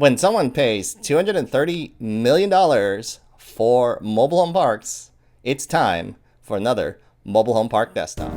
When someone pays $230 million for mobile home parks, it's time for another mobile home park desktop.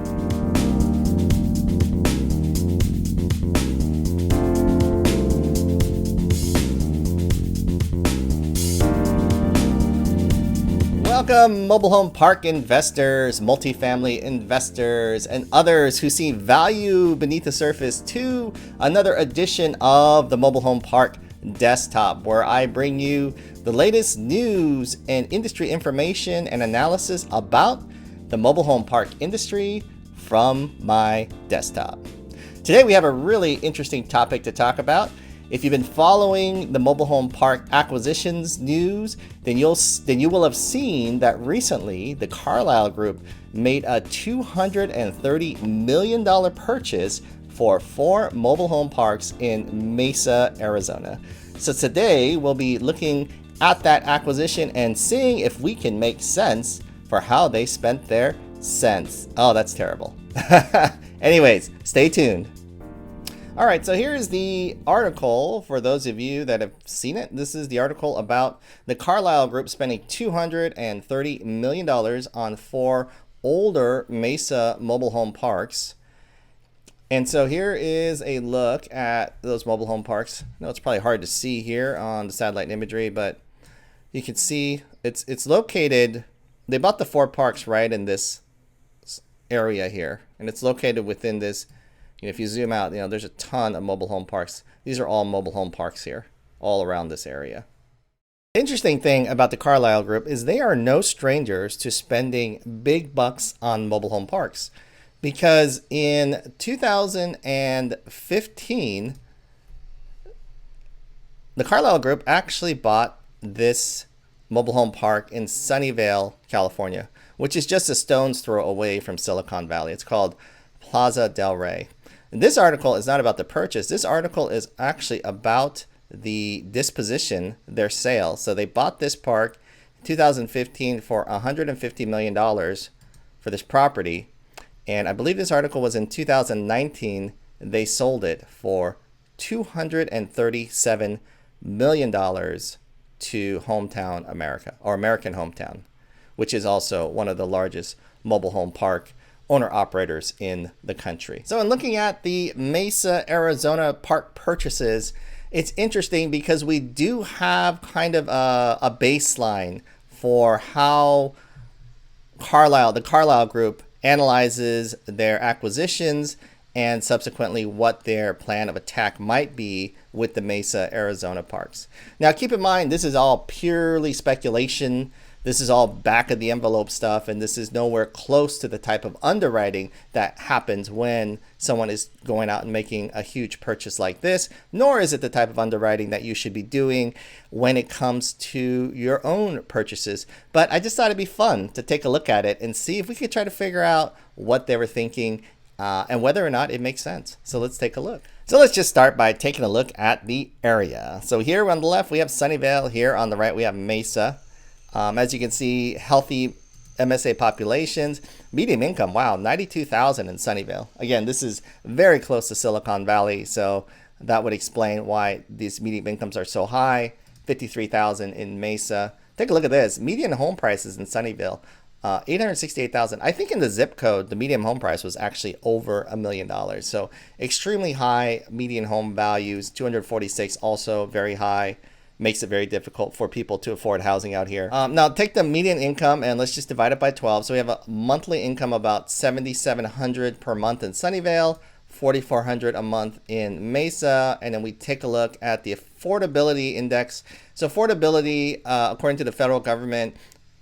Welcome, mobile home park investors, multifamily investors, and others who see value beneath the surface to another edition of the Mobile Home Park Desktop, where I bring you the latest news and industry information and analysis about the mobile home park industry from my desktop. Today we have a really interesting topic to talk about. If you've been following the mobile home park acquisitions news, then you will have seen that recently the Carlyle Group made a $230 million purchase for 4 mobile home parks in Mesa, Arizona. So today we'll be looking at that acquisition and seeing if we can make sense for how they spent their cents. Oh, that's terrible. Anyways, stay tuned. All right, so here's the article for those of you that have seen it. This is the article about the Carlyle Group spending $230 million on 4 older Mesa mobile home parks. And so here is a look at those mobile home parks. I know it's probably hard to see here on the satellite imagery, but you can see it's located, they bought the 4 parks right in this area here. And it's located within this. If you zoom out, there's a ton of mobile home parks. These are all mobile home parks here, all around this area. The interesting thing about the Carlyle Group is they are no strangers to spending big bucks on mobile home parks. Because in 2015, the Carlyle Group actually bought this mobile home park in Sunnyvale, California, which is just a stone's throw away from Silicon Valley. It's called Plaza del Rey. And this article is not about the purchase. This article is actually about the disposition, their sale. So they bought this park in 2015 for $150 million for this property. And I believe this article was in 2019. They sold it for $237 million to Hometown America, or American Hometown, which is also one of the largest mobile home park owner-operators in the country. So in looking at the Mesa, Arizona park purchases, it's interesting because we do have kind of a baseline for how the Carlyle Group analyzes their acquisitions and subsequently what their plan of attack might be with the Mesa, Arizona parks. Now keep in mind, this is all purely speculation. This is all back of the envelope stuff, and this is nowhere close to the type of underwriting that happens when someone is going out and making a huge purchase like this, nor is it the type of underwriting that you should be doing when it comes to your own purchases. But I just thought it'd be fun to take a look at it and see if we could try to figure out what they were thinking and whether or not it makes sense. So let's take a look. So let's just start by taking a look at the area. So here on the left, we have Sunnyvale. Here on the right, we have Mesa. As you can see, healthy MSA populations, median income, wow, 92,000 in Sunnyvale. Again, this is very close to Silicon Valley, so that would explain why these median incomes are so high. 53,000 in Mesa. Take a look at this, median home prices in Sunnyvale, 868,000. I think in the zip code, the median home price was actually over $1 million. So extremely high median home values. 246 also very high. Makes it very difficult for people to afford housing out here. Now take the median income and let's just divide it by 12. So we have a monthly income about $7,700 per month in Sunnyvale, $4,400 a month in Mesa, and then we take a look at the affordability index. So affordability, according to the federal government,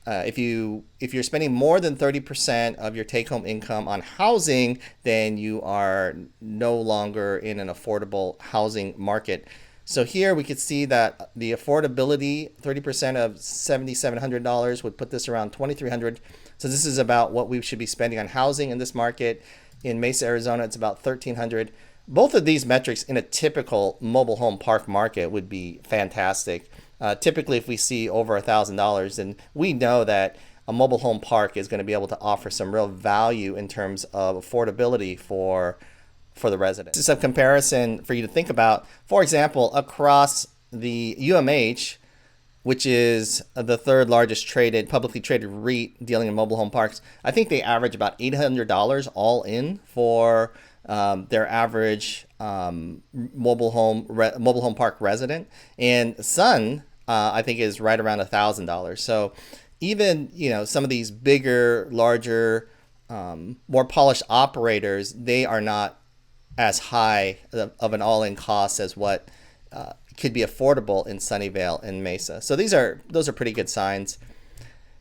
if you're spending more than 30% of your take-home income on housing, then you are no longer in an affordable housing market. So here we could see that the affordability, 30% of $7,700 would put this around $2,300. So this is about what we should be spending on housing in this market. In Mesa, Arizona, it's about $1,300. Both of these metrics in a typical mobile home park market would be fantastic. Typically, if we see over $1,000, then we know that a mobile home park is going to be able to offer some real value in terms of affordability for the residents. Just a comparison for you to think about. For example, across the UMH, which is the third largest publicly traded REIT dealing in mobile home parks, I think they average about $800 all in for their average mobile home park resident. And Sun, I think, is right around $1,000. So even, some of these bigger, larger, more polished operators, they are not as high of an all-in cost as what could be affordable in Sunnyvale and Mesa. So those are pretty good signs.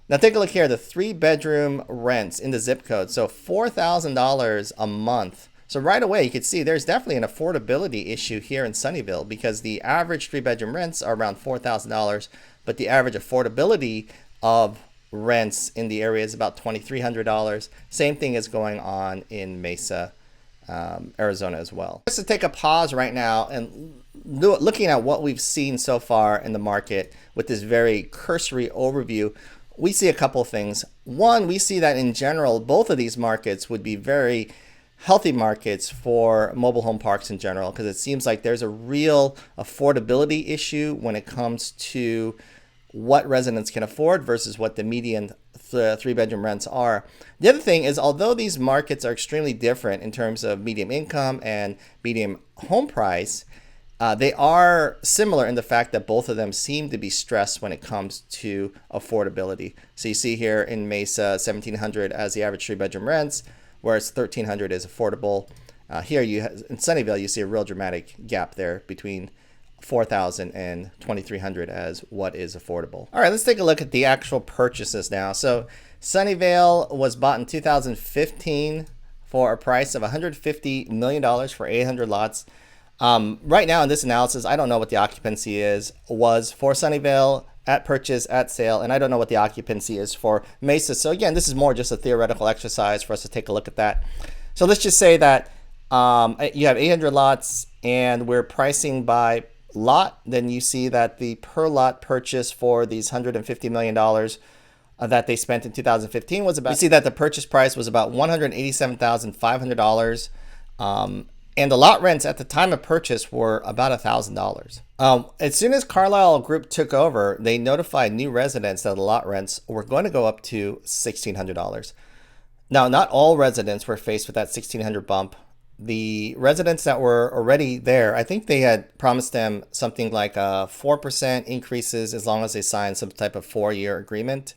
Now take a look here, the 3-bedroom rents in the zip code. So $4,000 a month. So right away you can see there's definitely an affordability issue here in Sunnyvale, because the average 3-bedroom rents are around $4,000, but the average affordability of rents in the area is about $2,300. Same thing is going on in Mesa, Arizona as well. Just to take a pause right now and looking at what we've seen so far in the market with this very cursory overview, we see a couple things. One, we see that in general, both of these markets would be very healthy markets for mobile home parks in general, because it seems like there's a real affordability issue when it comes to what residents can afford versus what the median 3-bedroom rents are. The other thing is, although these markets are extremely different in terms of median income and median home price, they are similar in the fact that both of them seem to be stressed when it comes to affordability. So you see here in Mesa, $1,700 as the average 3-bedroom rents, whereas $1,300 is affordable. Here in Sunnyvale, you see a real dramatic gap there between $4,000 and $2,300 as what is affordable. All right, let's take a look at the actual purchases now. So Sunnyvale was bought in 2015 for a price of $150 million for 800 lots. Right now in this analysis, I don't know what the occupancy was for Sunnyvale at purchase, at sale, and I don't know what the occupancy is for Mesa. So again, this is more just a theoretical exercise for us to take a look at that. So let's just say that you have 800 lots and we're pricing by lot. Then you see that the per lot purchase for these $150 million that they spent in 2015 was about, you see that the purchase price was about $187,500. And the lot rents at the time of purchase were about $1,000. As soon as Carlyle Group took over, they notified new residents that the lot rents were going to go up to $1,600. Now, not all residents were faced with that $1,600 bump. The residents that were already there, I think they had promised them something like 4% increases as long as they signed some type of 4-year agreement.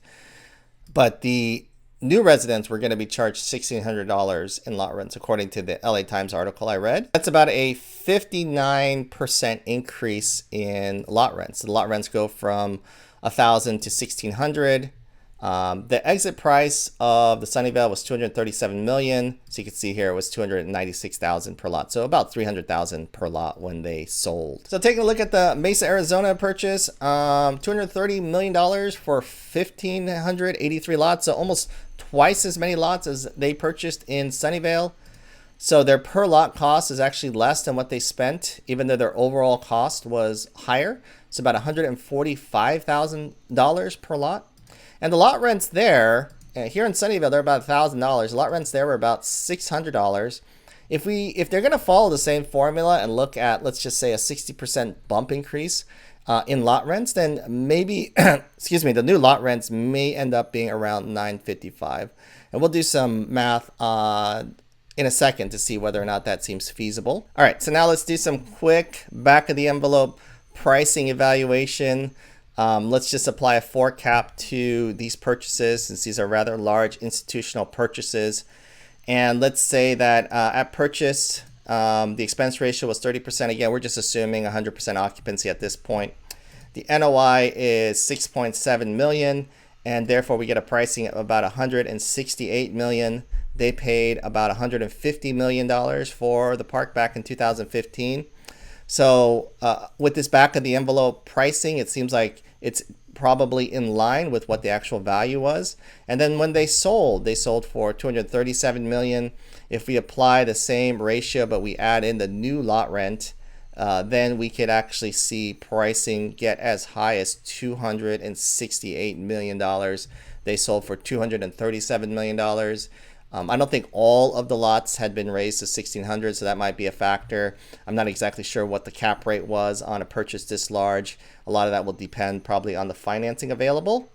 But the new residents were going to be charged $1,600 in lot rents, according to the LA Times article I read. That's about a 59% increase in lot rents. The lot rents go from $1,000 to $1,600. The exit price of the Sunnyvale was $237 million. So you can see here it was $296,000 per lot. So about $300,000 per lot when they sold. So taking a look at the Mesa, Arizona purchase, $230 million for 1,583 lots. So almost twice as many lots as they purchased in Sunnyvale. So their per lot cost is actually less than what they spent, even though their overall cost was higher. It's about $145,000 per lot. And the lot rents there, here in Sunnyvale, they're about $1,000. The lot rents there were about $600. If they're going to follow the same formula and look at, let's just say, a 60% bump increase in lot rents, then maybe, excuse me, the new lot rents may end up being around $955. And we'll do some math in a second to see whether or not that seems feasible. All right, so now let's do some quick back of the envelope pricing evaluation. Let's just apply a 4 cap to these purchases, since these are rather large institutional purchases. And let's say that at purchase, the expense ratio was 30%. Again, we're just assuming 100% occupancy at this point. The NOI is $6.7 million, and therefore we get a pricing of about $168 million. They paid about $150 million for the park back in 2015. So with this back of the envelope pricing, it seems like it's probably in line with what the actual value was. And then when they sold for $237 million. If we apply the same ratio, but we add in the new lot rent, then we could actually see pricing get as high as $268 million. They sold for $237 million. I don't think all of the lots had been raised to 1,600, so that might be a factor. I'm not exactly sure what the cap rate was on a purchase this large. A lot of that will depend probably on the financing available.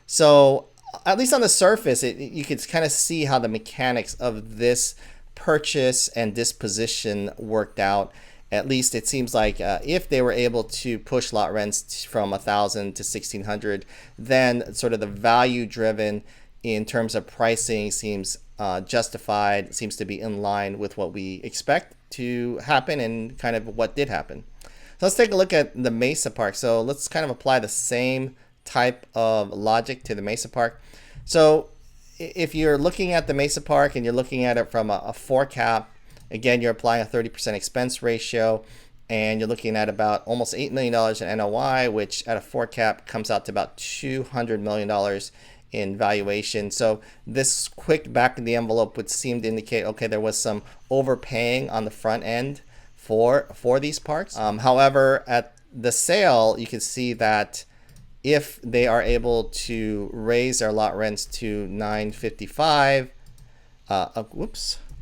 So at least on the surface, you can kind of see how the mechanics of this purchase and disposition worked out. At least it seems like if they were able to push lot rents from 1,000 to 1,600, then sort of the value driven in terms of pricing seems justified, seems to be in line with what we expect to happen and kind of what did happen. So let's take a look at the Mesa Park. So let's kind of apply the same type of logic to the Mesa Park. So if you're looking at the Mesa Park and you're looking at it from a 4 cap, again, you're applying a 30% expense ratio, and you're looking at about almost $8 million in NOI, which at a 4 cap comes out to about $200 million in valuation. So this quick back of the envelope would seem to indicate, okay, there was some overpaying on the front end for these parks. However, at the sale, you can see that if they are able to raise their lot rents to $955,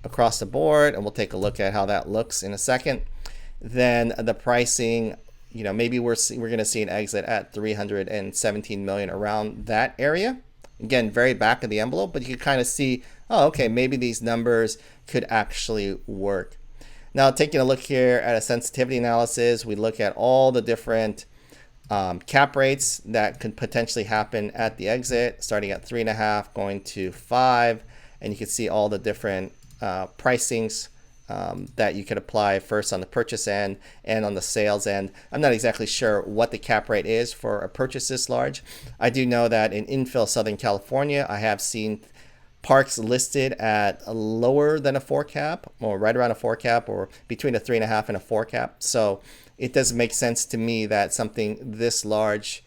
across the board, and we'll take a look at how that looks in a second, then the pricing, maybe we're going to see an exit at 317 million, around that area. Again, very back of the envelope, but you can kind of see, oh, okay, maybe these numbers could actually work. Now, taking a look here at a sensitivity analysis, we look at all the different cap rates that could potentially happen at the exit, starting at 3.5, going to 5, and you can see all the different pricings that you could apply first on the purchase end and on the sales end. I'm not exactly sure what the cap rate is for a purchase this large. I do know that in infill Southern California, I have seen parks listed at lower than a 4 cap, or right around a 4 cap, or between a 3.5 and a 4 cap. So it doesn't make sense to me that something this large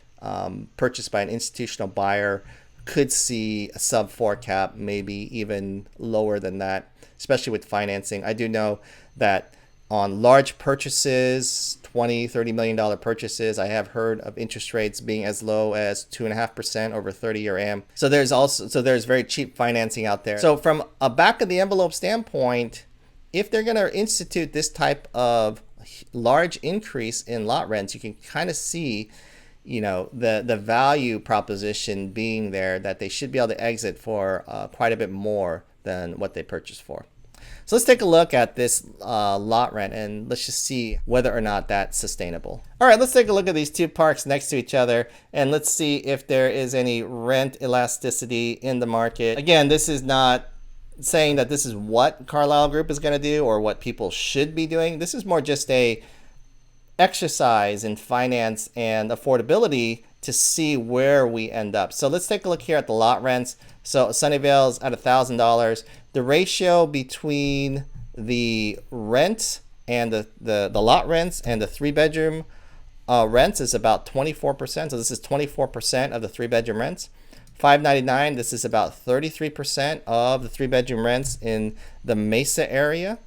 purchased by an institutional buyer could see a sub 4 cap, maybe even lower than that, especially with financing. I do know that on large purchases, $20, $30 million purchases, I have heard of interest rates being as low as 2.5% over 30-year AM. So there's very cheap financing out there. So from a back of the envelope standpoint, if they're going to institute this type of large increase in lot rents, you can kind of see the value proposition being there, that they should be able to exit for quite a bit more than what they purchased for. So let's take a look at this lot rent, and let's just see whether or not that's sustainable. All right, let's take a look at these two parks next to each other, and let's see if there is any rent elasticity in the market. Again, this is not saying that this is what Carlyle Group is going to do or what people should be doing. This is more just a exercise in finance and affordability to see where we end up. So let's take a look here at the lot rents. So Sunnyvale's at $1,000. The ratio between the rent and the lot rents and the 3-bedroom rents is about 24%. So this is 24% of the 3-bedroom rents. $599, this is about 33% of the 3-bedroom rents in the Mesa area.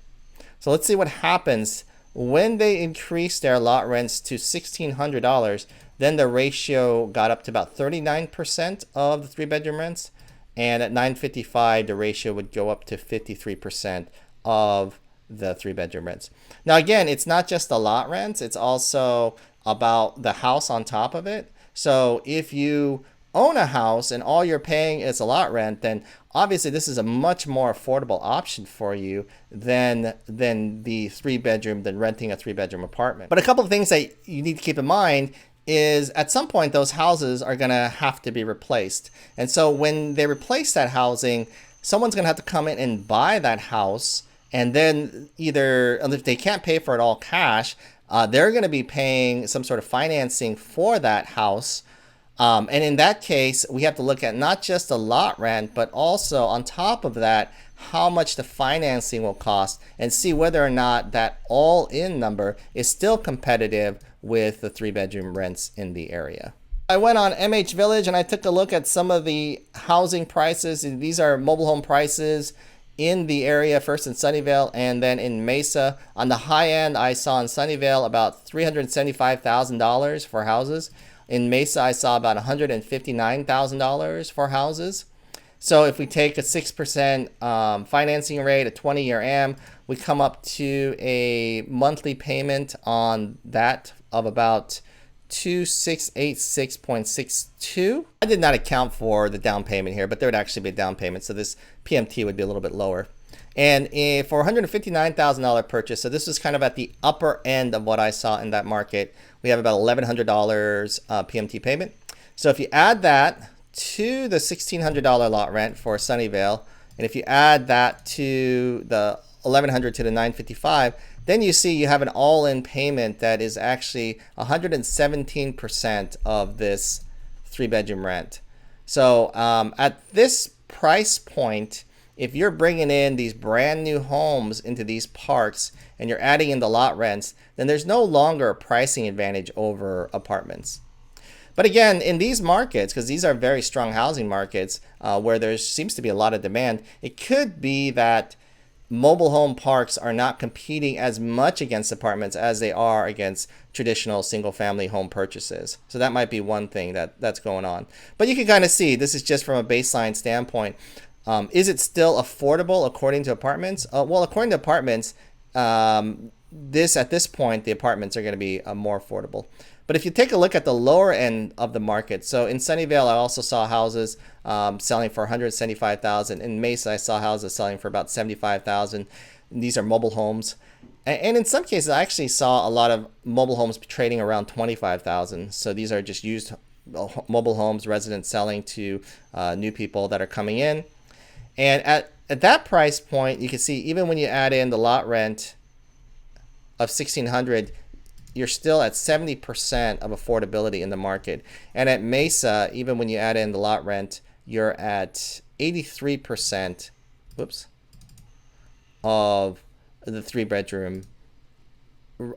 So let's see what happens when they increased their lot rents to $1,600. Then the ratio got up to about 39% of the 3-bedroom rents. And at $955, the ratio would go up to 53% of the 3-bedroom rents. Now, again, it's not just the lot rents. It's also about the house on top of it. So if you own a house and all you're paying is a lot rent, then obviously this is a much more affordable option for you than the 3-bedroom, than renting a 3-bedroom apartment. But a couple of things that you need to keep in mind is at some point those houses are going to have to be replaced. And so when they replace that housing, someone's going to have to come in and buy that house, and then either, if they can't pay for it all cash, they're going to be paying some sort of financing for that house. And in that case, we have to look at not just the lot rent, but also on top of that, how much the financing will cost, and see whether or not that all-in number is still competitive with the 3-bedroom rents in the area. I went on MH Village and I took a look at some of the housing prices. These are mobile home prices in the area, first in Sunnyvale and then in Mesa. On the high end, I saw in Sunnyvale about $375,000 for houses. In Mesa, I saw about $159,000 for houses. So if we take a 6% financing rate, a 20-year AM, we come up to a monthly payment on that of about $2,686.62. I did not account for the down payment here, but there would actually be a down payment, so this PMT would be a little bit lower. And for $159,000 purchase, so this was kind of at the upper end of what I saw in that market, we have about $1,100 PMT payment. So if you add that to the $1,600 lot rent for Sunnyvale, and if you add that to the $1,100 to the $955, then you see you have an all-in payment that is actually 117% of this 3-bedroom rent. So at this price point, if you're bringing in these brand new homes into these parks and you're adding in the lot rents, then there's no longer a pricing advantage over apartments. But again, in these markets, because these are very strong housing markets where there seems to be a lot of demand, it could be that mobile home parks are not competing as much against apartments as they are against traditional single-family home purchases. So that might be one thing that's going on. But you can kind of see, this is just from a baseline standpoint. Is it still affordable according to apartments? Well, according to apartments, at this point, the apartments are going to be more affordable. But if you take a look at the lower end of the market, so in Sunnyvale, I also saw houses selling for $175,000. In Mesa, I saw houses selling for about $75,000. These are mobile homes. And in some cases, I actually saw a lot of mobile homes trading around $25,000. So these are just used mobile homes, residents selling to new people that are coming in. And at that price point, you can see even when you add in the lot rent of $1,600, you're still at 70% of affordability in the market. And at Mesa, even when you add in the lot rent, you're at 83% of the 3-bedroom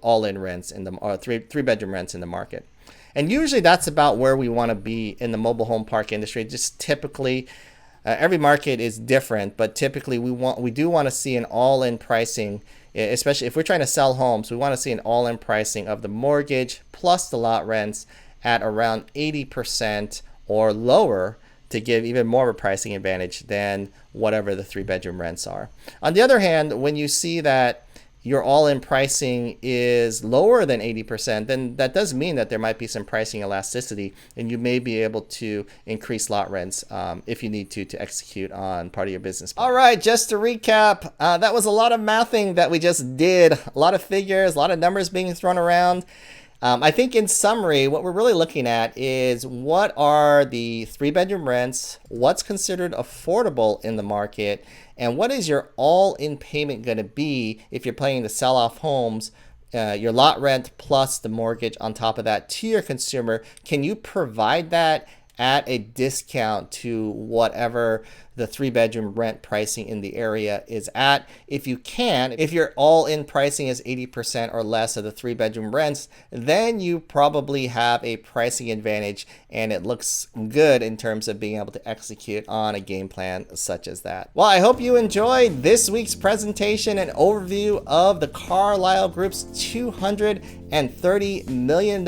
all-in rents in the three-bedroom rents in the market. And usually that's about where we want to be in the mobile home park industry. Just typically, every market is different, but typically we do want to see an all-in pricing, especially if we're trying to sell homes. We want to see an all-in pricing of the mortgage plus the lot rents at around 80% or lower to give even more of a pricing advantage than whatever the 3-bedroom rents are. On the other hand, when you see that your all-in pricing is lower than 80%, then that does mean that there might be some pricing elasticity, and you may be able to increase lot rents if you need to execute on part of your business plan. All right, just to recap, that was a lot of mathing that we just did, a lot of figures, a lot of numbers being thrown around. I think in summary, what we're really looking at is what are the 3-bedroom rents, what's considered affordable in the market, and what is your all-in payment going to be if you're planning to sell off homes, your lot rent plus the mortgage on top of that to your consumer. Can you provide that at a discount to whatever the 3-bedroom rent pricing in the area is at? If you can, if your all-in pricing is 80% or less of the 3-bedroom rents, then you probably have a pricing advantage, and it looks good in terms of being able to execute on a game plan such as that. Well, I hope you enjoyed this week's presentation and overview of the Carlyle Group's $230 million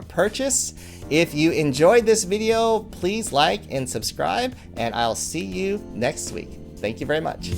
purchase. If you enjoyed this video, please like and subscribe, and I'll see you next week. Thank you very much.